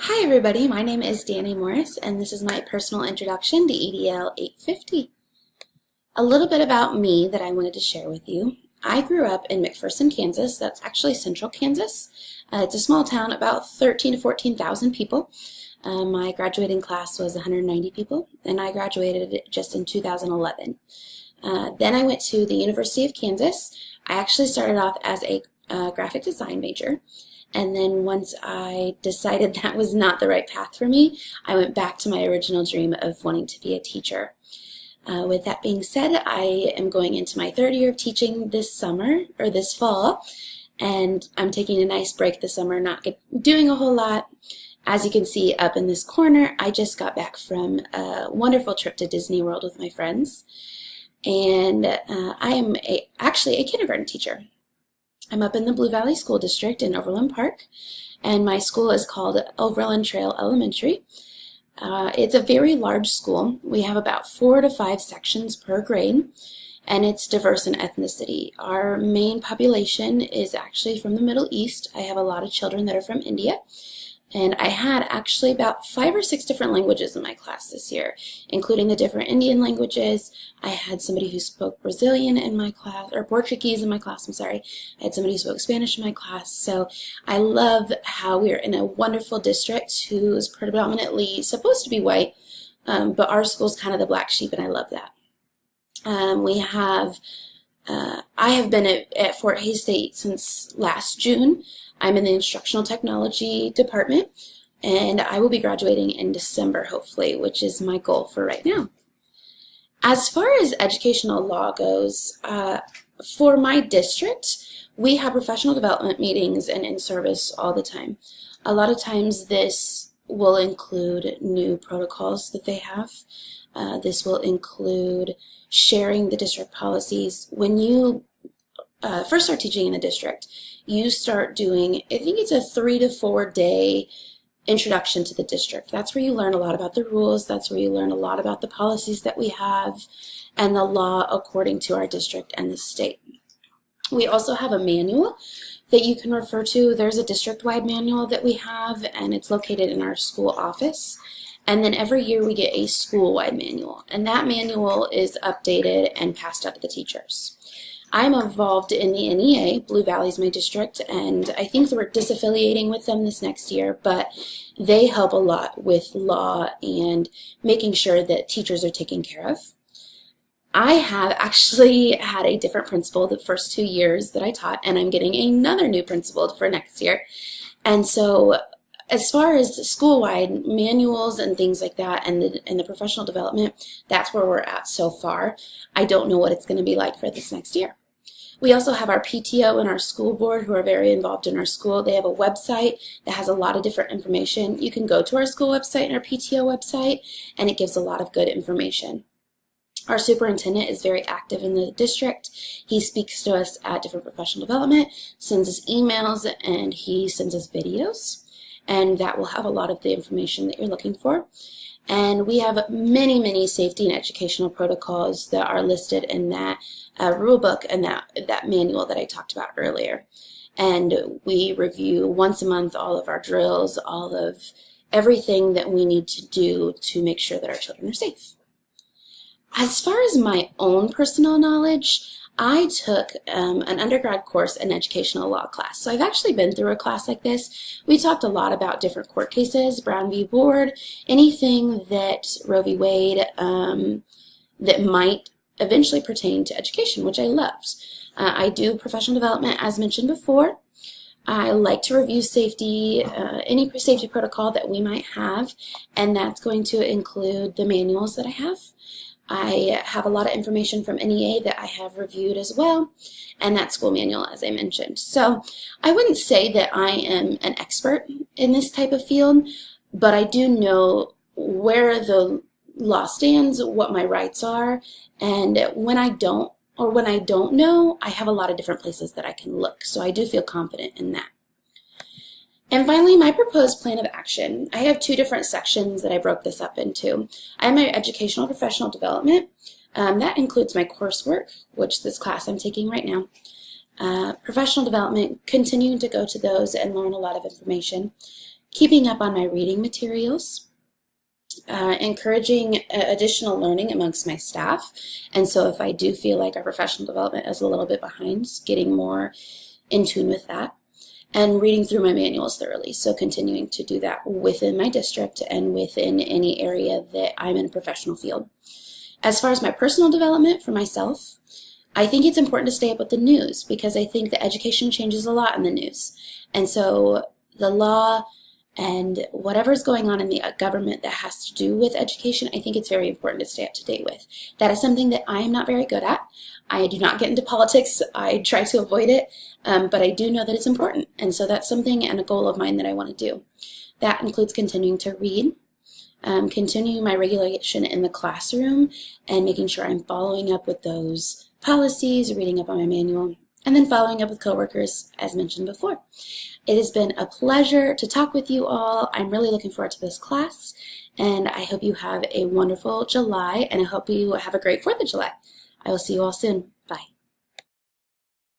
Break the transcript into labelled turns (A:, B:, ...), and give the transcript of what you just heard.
A: Hi everybody, my name is Danny Morris and this is my personal introduction to EDL850. A little bit about me that I wanted to share with you. I grew up in McPherson, Kansas. That's actually central Kansas. It's a small town, about 13 to 14,000 people. My graduating class was 190 people and I graduated just in 2011. Then I went to the University of Kansas. I actually started off as a graphic design major. And then once I decided that was not the right path for me, I went back to my original dream of wanting to be a teacher. With that being said, I am going into my third year of teaching this summer, or this fall, and I'm taking a nice break this summer, not doing a whole lot. As you can see up in this corner, I just got back from a wonderful trip to Disney World with my friends, and I am actually a kindergarten teacher. I'm up in the Blue Valley School District in Overland Park, and my school is called Overland Trail Elementary. It's a very large school. We have about 4 to 5 sections per grade, and it's diverse in ethnicity. Our main population is actually from the Middle East. I have a lot of children that are from India, and I had actually about 5 or 6 different languages in my class this year, including the different Indian languages. I had somebody who spoke Brazilian in my class, or Portuguese in my class, I'm sorry. I had somebody who spoke Spanish in my class. So I love how we're in a wonderful district who's predominantly supposed to be white, but our school's kind of the black sheep, and I love that. I have been at Fort Hays State since last June. I'm in the instructional technology department, and I will be graduating in December, hopefully, which is my goal for right now. As far as educational law goes, for my district, we have professional development meetings and in-service all the time. A lot of times this will include new protocols that they have. This will include sharing the district policies. When you first start teaching in the district, you start doing, I think it's a 3 to 4 day introduction to the district. That's where you learn a lot about the rules. That's where you learn a lot about the policies that we have and the law according to our district and the state. We also have a manual that you can refer to. There's a district-wide manual that we have, and it's located in our school office. And then every year we get a school-wide manual, and that manual is updated and passed out to the teachers. I'm involved in the NEA. Blue Valley is my district, and I think we're disaffiliating with them this next year, but they help a lot with law and making sure that teachers are taken care of. I have actually had a different principal the first 2 years that I taught, and I'm getting another new principal for next year. And so as far as school-wide manuals and things like that and the professional development, that's where we're at so far. I don't know what it's going to be like for this next year. We also have our PTO and our school board who are very involved in our school. They have a website that has a lot of different information. You can go to our school website and our PTO website, and it gives a lot of good information. Our superintendent is very active in the district. He speaks to us at different professional development, sends us emails, and he sends us videos. And that will have a lot of the information that you're looking for. And we have many, many safety and educational protocols that are listed in that rule book and that manual that I talked about earlier. And we review once a month all of our drills, all of everything that we need to do to make sure that our children are safe. As far as my own personal knowledge, I took an undergrad course in educational law class. So I've actually been through a class like this. We talked a lot about different court cases, Brown v. Board, anything that Roe v. Wade that might eventually pertain to education, which I loved. I do professional development, as mentioned before. I like to review safety, any safety protocol that we might have, and that's going to include the manuals that I have. I have a lot of information from NEA that I have reviewed as well, and that school manual, as I mentioned. So I wouldn't say that I am an expert in this type of field, but I do know where the law stands, what my rights are, and when I don't know, I have a lot of different places that I can look. So I do feel confident in that. And finally, my proposed plan of action. I have 2 different sections that I broke this up into. I have my educational professional development. That includes my coursework, which this class I'm taking right now. Professional development, continuing to go to those and learn a lot of information. keeping up on my reading materials, encouraging additional learning amongst my staff. And so if I do feel like our professional development is a little bit behind, getting more in tune with that. And reading through my manuals thoroughly, so continuing to do that within my district and within any area that I'm in a professional field. As far as my personal development for myself, I think it's important to stay up with the news because I think that education changes a lot in the news. And so the law and whatever's going on in the government that has to do with education, I think it's very important to stay up to date with. That is something that I am not very good at. I do not get into politics. I try to avoid it, but I do know that it's important. And so that's something and a goal of mine that I want to do. That includes continuing to read, continuing my regulation in the classroom, and making sure I'm following up with those policies, reading up on my manual, and then following up with coworkers, as mentioned before. It has been a pleasure to talk with you all. I'm really looking forward to this class, and I hope you have a wonderful July, and I hope you have a great 4th of July. I will see you all soon.